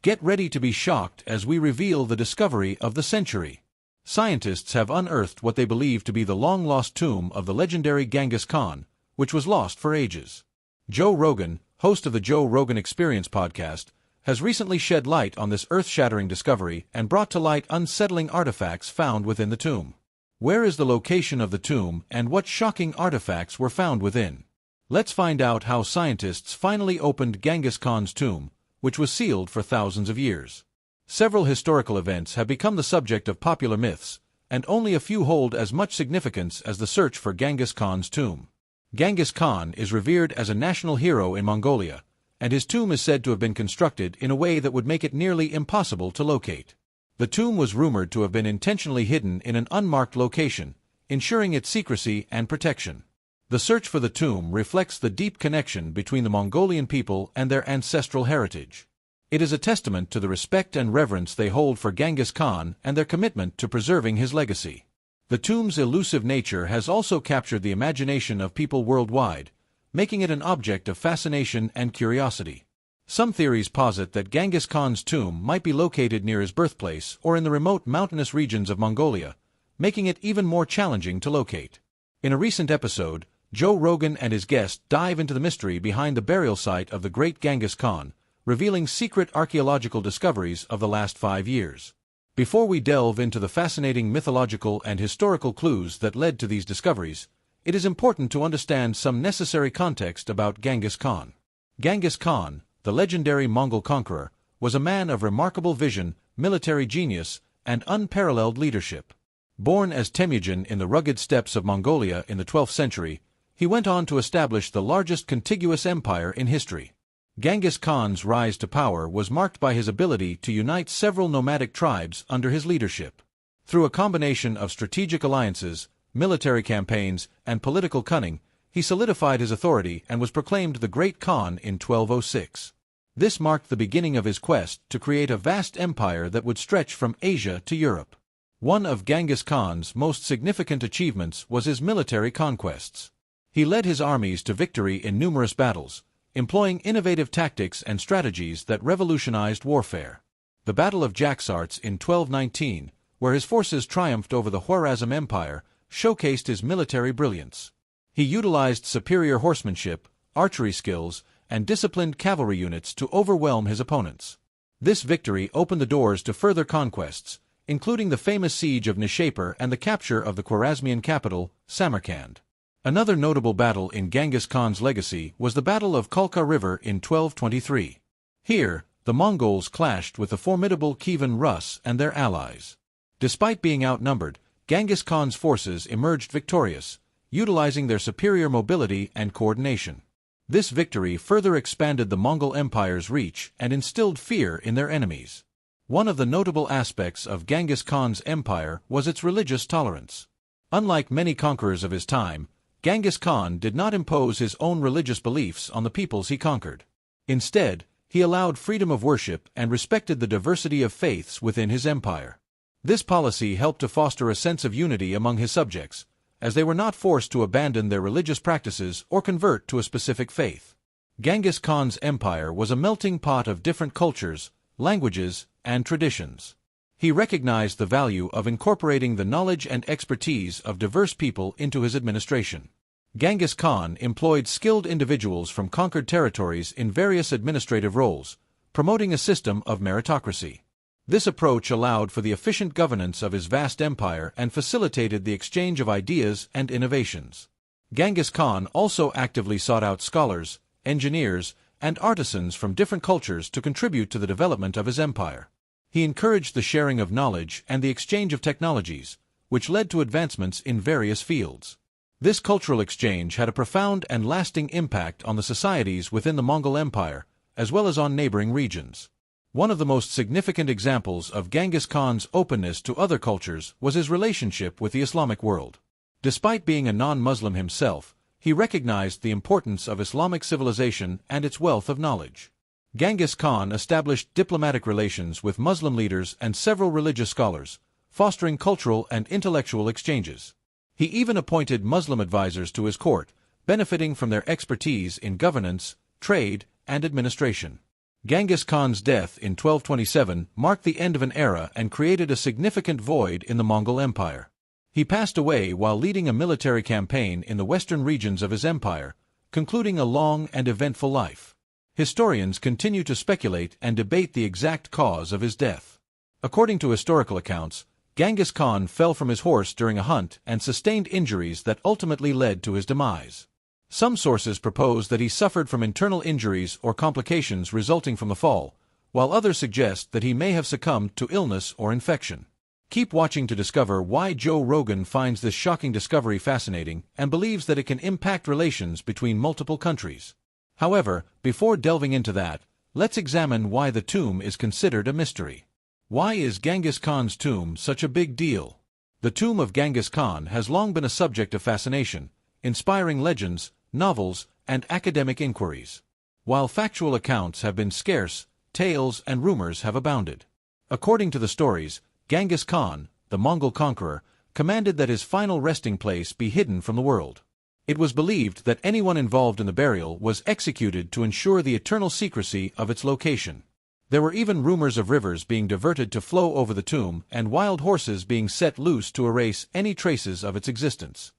Get ready to be shocked as we reveal the discovery of the century. Scientists have unearthed what they believe to be the long-lost tomb of the legendary Genghis Khan, which was lost for ages. Joe Rogan, host of the Joe Rogan Experience podcast, has recently shed light on this earth-shattering discovery and brought to light unsettling artifacts found within the tomb. Where is the location of the tomb and what shocking artifacts were found within? Let's find out how scientists finally opened Genghis Khan's tomb, which was sealed for thousands of years. Several historical events have become the subject of popular myths, and only a few hold as much significance as the search for Genghis Khan's tomb. Genghis Khan is revered as a national hero in Mongolia, and his tomb is said to have been constructed in a way that would make it nearly impossible to locate. The tomb was rumored to have been intentionally hidden in an unmarked location, ensuring its secrecy and protection. The search for the tomb reflects the deep connection between the Mongolian people and their ancestral heritage. It is a testament to the respect and reverence they hold for Genghis Khan and their commitment to preserving his legacy. The tomb's elusive nature has also captured the imagination of people worldwide, making it an object of fascination and curiosity. Some theories posit that Genghis Khan's tomb might be located near his birthplace or in the remote mountainous regions of Mongolia, making it even more challenging to locate. In a recent episode, Joe Rogan and his guest dive into the mystery behind the burial site of the great Genghis Khan, revealing secret archaeological discoveries of the last 5 years. Before we delve into the fascinating mythological and historical clues that led to these discoveries, it is important to understand some necessary context about Genghis Khan. Genghis Khan, the legendary Mongol conqueror, was a man of remarkable vision, military genius, and unparalleled leadership. Born as Temujin in the rugged steppes of Mongolia in the 12th century, he went on to establish the largest contiguous empire in history. Genghis Khan's rise to power was marked by his ability to unite several nomadic tribes under his leadership. Through a combination of strategic alliances, military campaigns, and political cunning, he solidified his authority and was proclaimed the Great Khan in 1206. This marked the beginning of his quest to create a vast empire that would stretch from Asia to Europe. One of Genghis Khan's most significant achievements was his military conquests. He led his armies to victory in numerous battles, employing innovative tactics and strategies that revolutionized warfare. The Battle of Jaxartes in 1219, where his forces triumphed over the Khwarezm Empire, showcased his military brilliance. He utilized superior horsemanship, archery skills, and disciplined cavalry units to overwhelm his opponents. This victory opened the doors to further conquests, including the famous siege of Nishapur and the capture of the Khwarezmian capital, Samarkand. Another notable battle in Genghis Khan's legacy was the Battle of Kalka River in 1223. Here, the Mongols clashed with the formidable Kievan Rus and their allies. Despite being outnumbered, Genghis Khan's forces emerged victorious, utilizing their superior mobility and coordination. This victory further expanded the Mongol Empire's reach and instilled fear in their enemies. One of the notable aspects of Genghis Khan's empire was its religious tolerance. Unlike many conquerors of his time, Genghis Khan did not impose his own religious beliefs on the peoples he conquered. Instead, he allowed freedom of worship and respected the diversity of faiths within his empire. This policy helped to foster a sense of unity among his subjects, as they were not forced to abandon their religious practices or convert to a specific faith. Genghis Khan's empire was a melting pot of different cultures, languages, and traditions. He recognized the value of incorporating the knowledge and expertise of diverse people into his administration. Genghis Khan employed skilled individuals from conquered territories in various administrative roles, promoting a system of meritocracy. This approach allowed for the efficient governance of his vast empire and facilitated the exchange of ideas and innovations. Genghis Khan also actively sought out scholars, engineers, and artisans from different cultures to contribute to the development of his empire. He encouraged the sharing of knowledge and the exchange of technologies, which led to advancements in various fields. This cultural exchange had a profound and lasting impact on the societies within the Mongol Empire, as well as on neighboring regions. One of the most significant examples of Genghis Khan's openness to other cultures was his relationship with the Islamic world. Despite being a non-Muslim himself, he recognized the importance of Islamic civilization and its wealth of knowledge. Genghis Khan established diplomatic relations with Muslim leaders and several religious scholars, fostering cultural and intellectual exchanges. He even appointed Muslim advisors to his court, benefiting from their expertise in governance, trade, and administration. Genghis Khan's death in 1227 marked the end of an era and created a significant void in the Mongol Empire. He passed away while leading a military campaign in the western regions of his empire, concluding a long and eventful life. Historians continue to speculate and debate the exact cause of his death. According to historical accounts, Genghis Khan fell from his horse during a hunt and sustained injuries that ultimately led to his demise. Some sources propose that he suffered from internal injuries or complications resulting from the fall, while others suggest that he may have succumbed to illness or infection. Keep watching to discover why Joe Rogan finds this shocking discovery fascinating and believes that it can impact relations between multiple countries. However, before delving into that, let's examine why the tomb is considered a mystery. Why is Genghis Khan's tomb such a big deal? The tomb of Genghis Khan has long been a subject of fascination, inspiring legends, novels, and academic inquiries. While factual accounts have been scarce, tales and rumors have abounded. According to the stories, Genghis Khan, the Mongol conqueror, commanded that his final resting place be hidden from the world. It was believed that anyone involved in the burial was executed to ensure the eternal secrecy of its location. There were even rumors of rivers being diverted to flow over the tomb and wild horses being set loose to erase any traces of its existence.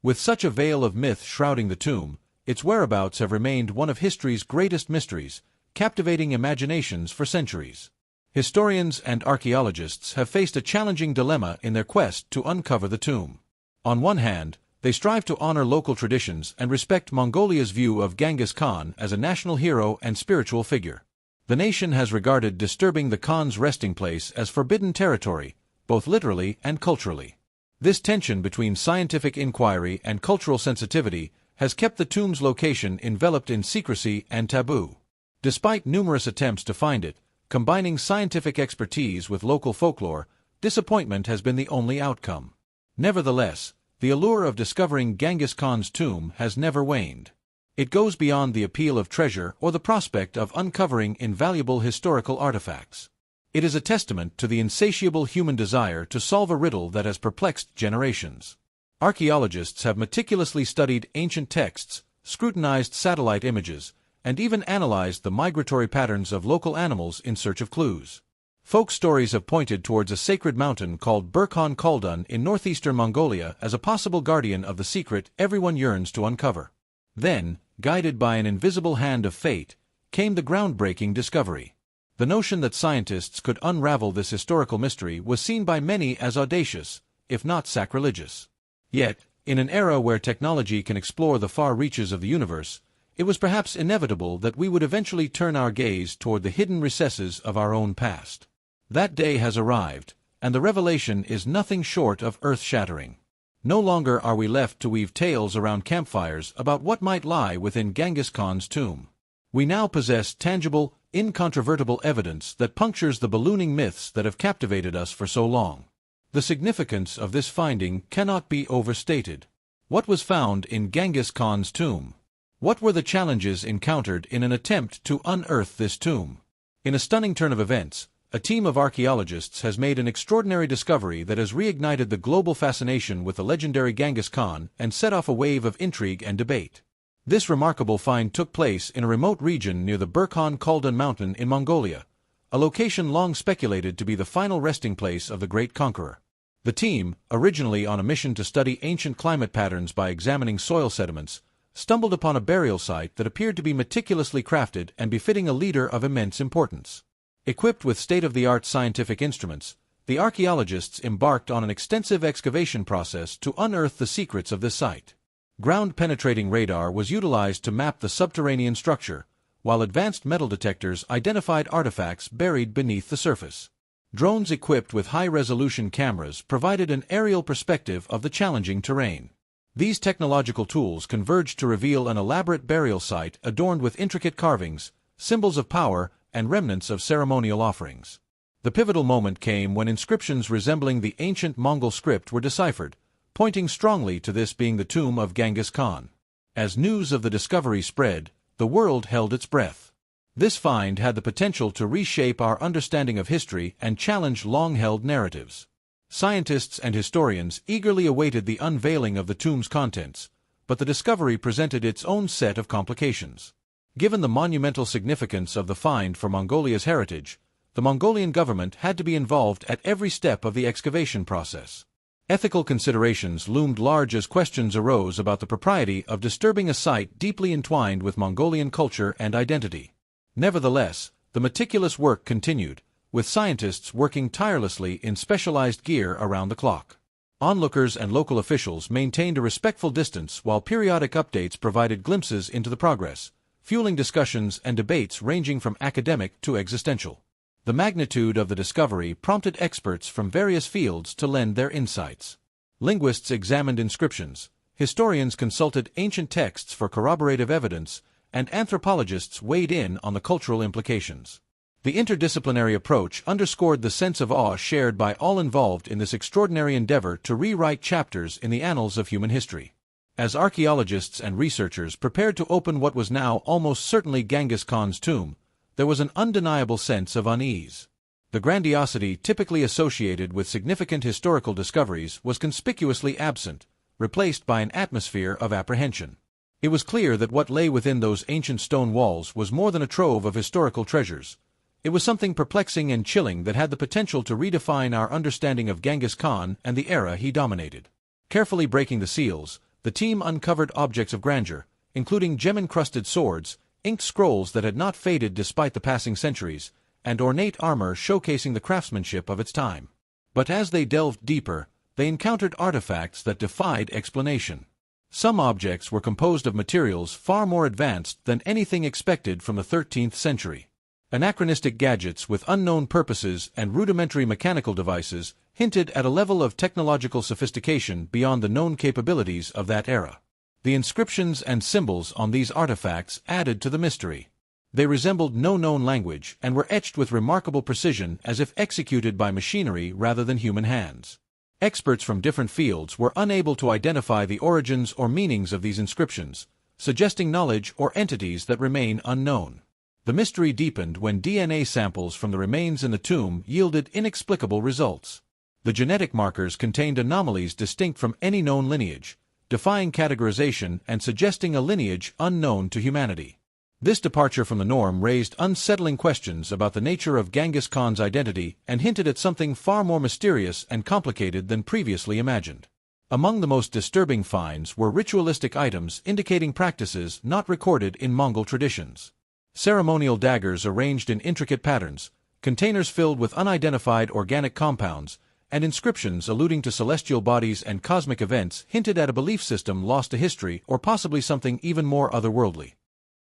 With such a veil of myth shrouding the tomb, its whereabouts have remained one of history's greatest mysteries, captivating imaginations for centuries. Historians and archaeologists have faced a challenging dilemma in their quest to uncover the tomb. On one hand, they strive to honor local traditions and respect Mongolia's view of Genghis Khan as a national hero and spiritual figure. The nation has regarded disturbing the Khan's resting place as forbidden territory, both literally and culturally. This tension between scientific inquiry and cultural sensitivity has kept the tomb's location enveloped in secrecy and taboo. Despite numerous attempts to find it, combining scientific expertise with local folklore, disappointment has been the only outcome. Nevertheless, the allure of discovering Genghis Khan's tomb has never waned. It goes beyond the appeal of treasure or the prospect of uncovering invaluable historical artifacts. It is a testament to the insatiable human desire to solve a riddle that has perplexed generations. Archaeologists have meticulously studied ancient texts, scrutinized satellite images, and even analyzed the migratory patterns of local animals in search of clues. Folk stories have pointed towards a sacred mountain called Burkhan Khaldun in northeastern Mongolia as a possible guardian of the secret everyone yearns to uncover. Then, guided by an invisible hand of fate, came the groundbreaking discovery. The notion that scientists could unravel this historical mystery was seen by many as audacious, if not sacrilegious. Yet, in an era where technology can explore the far reaches of the universe, it was perhaps inevitable that we would eventually turn our gaze toward the hidden recesses of our own past. That day has arrived, and the revelation is nothing short of earth-shattering. No longer are we left to weave tales around campfires about what might lie within Genghis Khan's tomb. We now possess tangible, incontrovertible evidence that punctures the ballooning myths that have captivated us for so long. The significance of this finding cannot be overstated. What was found in Genghis Khan's tomb? What were the challenges encountered in an attempt to unearth this tomb? In a stunning turn of events, a team of archaeologists has made an extraordinary discovery that has reignited the global fascination with the legendary Genghis Khan and set off a wave of intrigue and debate. This remarkable find took place in a remote region near the Burkhan Khaldun mountain in Mongolia, a location long speculated to be the final resting place of the great conqueror. The team, originally on a mission to study ancient climate patterns by examining soil sediments, stumbled upon a burial site that appeared to be meticulously crafted and befitting a leader of immense importance. Equipped with state-of-the-art scientific instruments, the archaeologists embarked on an extensive excavation process to unearth the secrets of this site. Ground-penetrating radar was utilized to map the subterranean structure, while advanced metal detectors identified artifacts buried beneath the surface. Drones equipped with high-resolution cameras provided an aerial perspective of the challenging terrain. These technological tools converged to reveal an elaborate burial site adorned with intricate carvings, symbols of power, and remnants of ceremonial offerings. The pivotal moment came when inscriptions resembling the ancient Mongol script were deciphered, pointing strongly to this being the tomb of Genghis Khan. As news of the discovery spread, the world held its breath. This find had the potential to reshape our understanding of history and challenge long-held narratives. Scientists and historians eagerly awaited the unveiling of the tomb's contents, but the discovery presented its own set of complications. Given the monumental significance of the find for Mongolia's heritage, the Mongolian government had to be involved at every step of the excavation process. Ethical considerations loomed large as questions arose about the propriety of disturbing a site deeply entwined with Mongolian culture and identity. Nevertheless, the meticulous work continued, with scientists working tirelessly in specialized gear around the clock. Onlookers and local officials maintained a respectful distance while periodic updates provided glimpses into the progress, fueling discussions and debates ranging from academic to existential. The magnitude of the discovery prompted experts from various fields to lend their insights. Linguists examined inscriptions, historians consulted ancient texts for corroborative evidence, and anthropologists weighed in on the cultural implications. The interdisciplinary approach underscored the sense of awe shared by all involved in this extraordinary endeavor to rewrite chapters in the annals of human history. As archaeologists and researchers prepared to open what was now almost certainly Genghis Khan's tomb, there was an undeniable sense of unease. The grandiosity typically associated with significant historical discoveries was conspicuously absent, replaced by an atmosphere of apprehension. It was clear that what lay within those ancient stone walls was more than a trove of historical treasures. It was something perplexing and chilling that had the potential to redefine our understanding of Genghis Khan and the era he dominated. Carefully breaking the seals, the team uncovered objects of grandeur, including gem-encrusted swords, inked scrolls that had not faded despite the passing centuries, and ornate armor showcasing the craftsmanship of its time. But as they delved deeper, they encountered artifacts that defied explanation. Some objects were composed of materials far more advanced than anything expected from the 13th century. Anachronistic gadgets with unknown purposes and rudimentary mechanical devices hinted at a level of technological sophistication beyond the known capabilities of that era. The inscriptions and symbols on these artifacts added to the mystery. They resembled no known language and were etched with remarkable precision as if executed by machinery rather than human hands. Experts from different fields were unable to identify the origins or meanings of these inscriptions, suggesting knowledge or entities that remain unknown. The mystery deepened when DNA samples from the remains in the tomb yielded inexplicable results. The genetic markers contained anomalies distinct from any known lineage, defying categorization and suggesting a lineage unknown to humanity. This departure from the norm raised unsettling questions about the nature of Genghis Khan's identity and hinted at something far more mysterious and complicated than previously imagined. Among the most disturbing finds were ritualistic items indicating practices not recorded in Mongol traditions. Ceremonial daggers arranged in intricate patterns, containers filled with unidentified organic compounds, and inscriptions alluding to celestial bodies and cosmic events hinted at a belief system lost to history or possibly something even more otherworldly.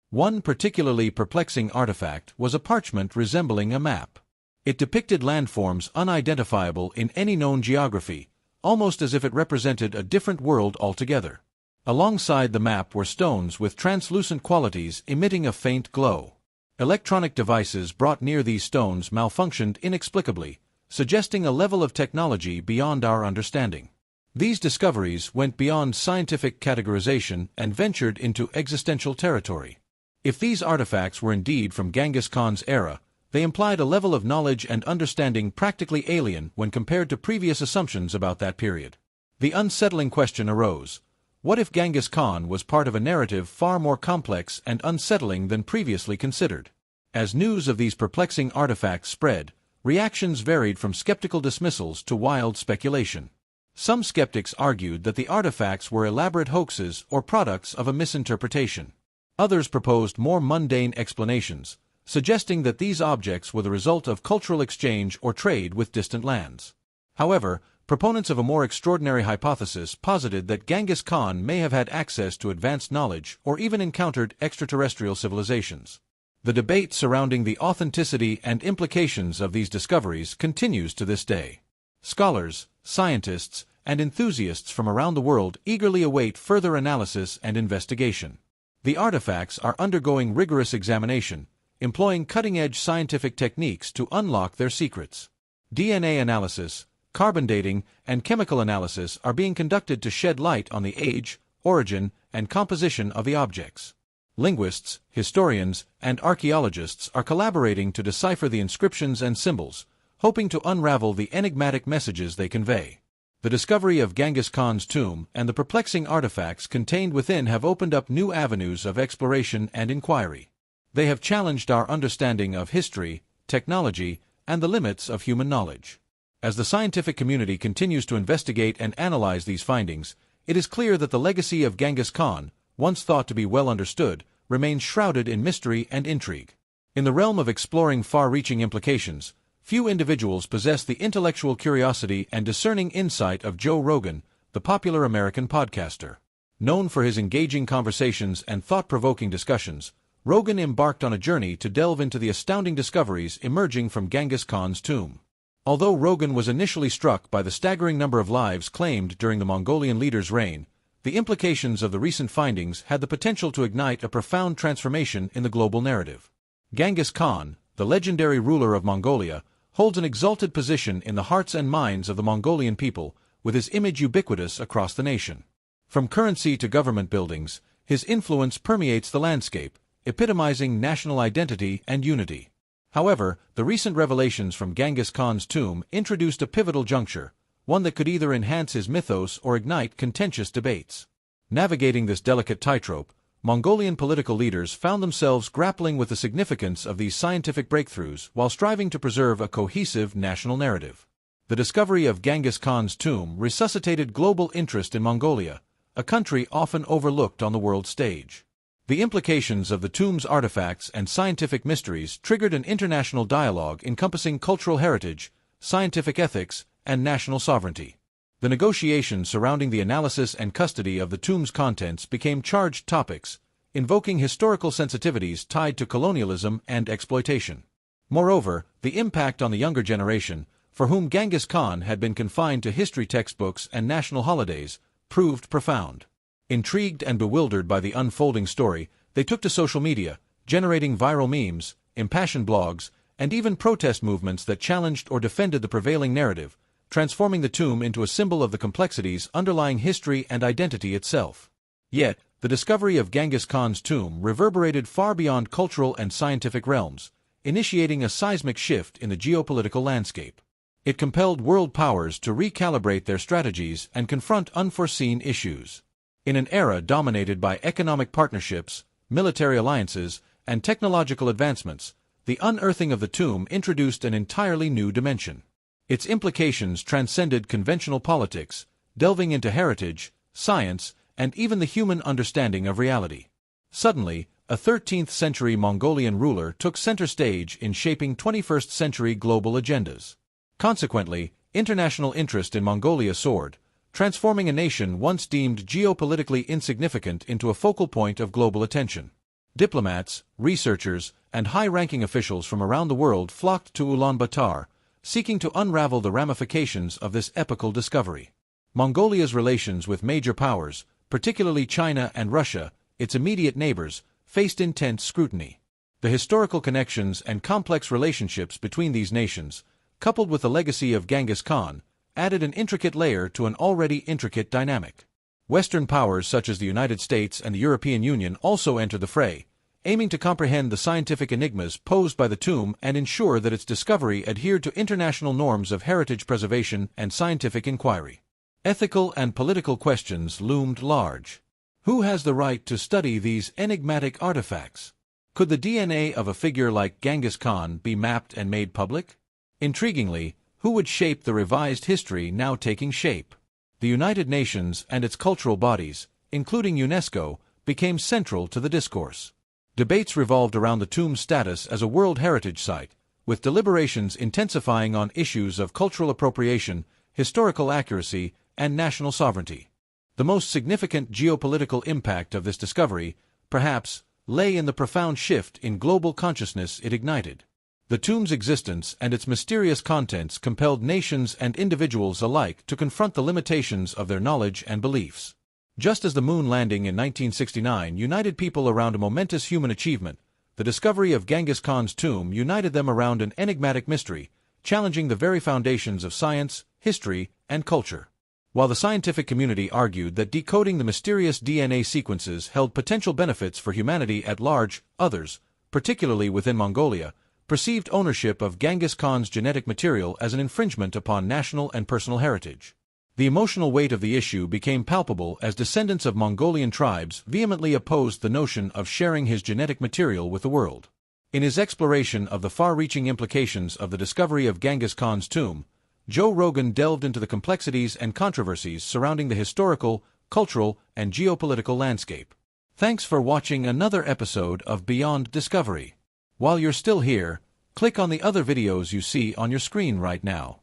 One particularly perplexing artifact was a parchment resembling a map. It depicted landforms unidentifiable in any known geography, almost as if it represented a different world altogether. Alongside the map were stones with translucent qualities emitting a faint glow. Electronic devices brought near these stones malfunctioned inexplicably, suggesting a level of technology beyond our understanding. These discoveries went beyond scientific categorization and ventured into existential territory. If these artifacts were indeed from Genghis Khan's era, they implied a level of knowledge and understanding practically alien when compared to previous assumptions about that period. The unsettling question arose: what if Genghis Khan was part of a narrative far more complex and unsettling than previously considered? As news of these perplexing artifacts spread, reactions varied from skeptical dismissals to wild speculation. Some skeptics argued that the artifacts were elaborate hoaxes or products of a misinterpretation. Others proposed more mundane explanations, suggesting that these objects were the result of cultural exchange or trade with distant lands. However, proponents of a more extraordinary hypothesis posited that Genghis Khan may have had access to advanced knowledge or even encountered extraterrestrial civilizations. The debate surrounding the authenticity and implications of these discoveries continues to this day. Scholars, scientists, and enthusiasts from around the world eagerly await further analysis and investigation. The artifacts are undergoing rigorous examination, employing cutting-edge scientific techniques to unlock their secrets. DNA analysis, carbon dating, and chemical analysis are being conducted to shed light on the age, origin, and composition of the objects. Linguists, historians, and archaeologists are collaborating to decipher the inscriptions and symbols, hoping to unravel the enigmatic messages they convey. The discovery of Genghis Khan's tomb and the perplexing artifacts contained within have opened up new avenues of exploration and inquiry. They have challenged our understanding of history, technology, and the limits of human knowledge. As the scientific community continues to investigate and analyze these findings, it is clear that the legacy of Genghis Khan, once thought to be well understood, remains shrouded in mystery and intrigue. In the realm of exploring far-reaching implications, few individuals possess the intellectual curiosity and discerning insight of Joe Rogan, the popular American podcaster. Known for his engaging conversations and thought-provoking discussions, Rogan embarked on a journey to delve into the astounding discoveries emerging from Genghis Khan's tomb. Although Rogan was initially struck by the staggering number of lives claimed during the Mongolian leader's reign, the implications of the recent findings had the potential to ignite a profound transformation in the global narrative. Genghis Khan, the legendary ruler of Mongolia, holds an exalted position in the hearts and minds of the Mongolian people, with his image ubiquitous across the nation. From currency to government buildings, his influence permeates the landscape, epitomizing national identity and unity. However, the recent revelations from Genghis Khan's tomb introduced a pivotal juncture, one that could either enhance his mythos or ignite contentious debates. Navigating this delicate tightrope, Mongolian political leaders found themselves grappling with the significance of these scientific breakthroughs while striving to preserve a cohesive national narrative. The discovery of Genghis Khan's tomb resuscitated global interest in Mongolia, a country often overlooked on the world stage. The implications of the tomb's artifacts and scientific mysteries triggered an international dialogue encompassing cultural heritage, scientific ethics, and national sovereignty. The negotiations surrounding the analysis and custody of the tomb's contents became charged topics, invoking historical sensitivities tied to colonialism and exploitation. Moreover, the impact on the younger generation, for whom Genghis Khan had been confined to history textbooks and national holidays, proved profound. Intrigued and bewildered by the unfolding story, they took to social media, generating viral memes, impassioned blogs, and even protest movements that challenged or defended the prevailing narrative, transforming the tomb into a symbol of the complexities underlying history and identity itself. Yet, the discovery of Genghis Khan's tomb reverberated far beyond cultural and scientific realms, initiating a seismic shift in the geopolitical landscape. It compelled world powers to recalibrate their strategies and confront unforeseen issues. In an era dominated by economic partnerships, military alliances, and technological advancements, the unearthing of the tomb introduced an entirely new dimension. Its implications transcended conventional politics, delving into heritage, science, and even the human understanding of reality. Suddenly, a 13th-century Mongolian ruler took center stage in shaping 21st-century global agendas. Consequently, international interest in Mongolia soared, transforming a nation once deemed geopolitically insignificant into a focal point of global attention. Diplomats, researchers, and high-ranking officials from around the world flocked to Ulaanbaatar, seeking to unravel the ramifications of this epochal discovery. Mongolia's relations with major powers, particularly China and Russia, its immediate neighbors, faced intense scrutiny. The historical connections and complex relationships between these nations, coupled with the legacy of Genghis Khan, added an intricate layer to an already intricate dynamic. Western powers such as the United States and the European Union also entered the fray, aiming to comprehend the scientific enigmas posed by the tomb and ensure that its discovery adhered to international norms of heritage preservation and scientific inquiry. Ethical and political questions loomed large. Who has the right to study these enigmatic artifacts? Could the DNA of a figure like Genghis Khan be mapped and made public? Intriguingly, who would shape the revised history now taking shape? The United Nations and its cultural bodies, including UNESCO, became central to the discourse. Debates revolved around the tomb's status as a World Heritage Site, with deliberations intensifying on issues of cultural appropriation, historical accuracy, and national sovereignty. The most significant geopolitical impact of this discovery, perhaps, lay in the profound shift in global consciousness it ignited. The tomb's existence and its mysterious contents compelled nations and individuals alike to confront the limitations of their knowledge and beliefs. Just as the moon landing in 1969 united people around a momentous human achievement, the discovery of Genghis Khan's tomb united them around an enigmatic mystery, challenging the very foundations of science, history, and culture. While the scientific community argued that decoding the mysterious DNA sequences held potential benefits for humanity at large, others, particularly within Mongolia, perceived ownership of Genghis Khan's genetic material as an infringement upon national and personal heritage. The emotional weight of the issue became palpable as descendants of Mongolian tribes vehemently opposed the notion of sharing his genetic material with the world. In his exploration of the far-reaching implications of the discovery of Genghis Khan's tomb, Joe Rogan delved into the complexities and controversies surrounding the historical, cultural, and geopolitical landscape. Thanks for watching another episode of Beyond Discovery. While you're still here, click on the other videos you see on your screen right now.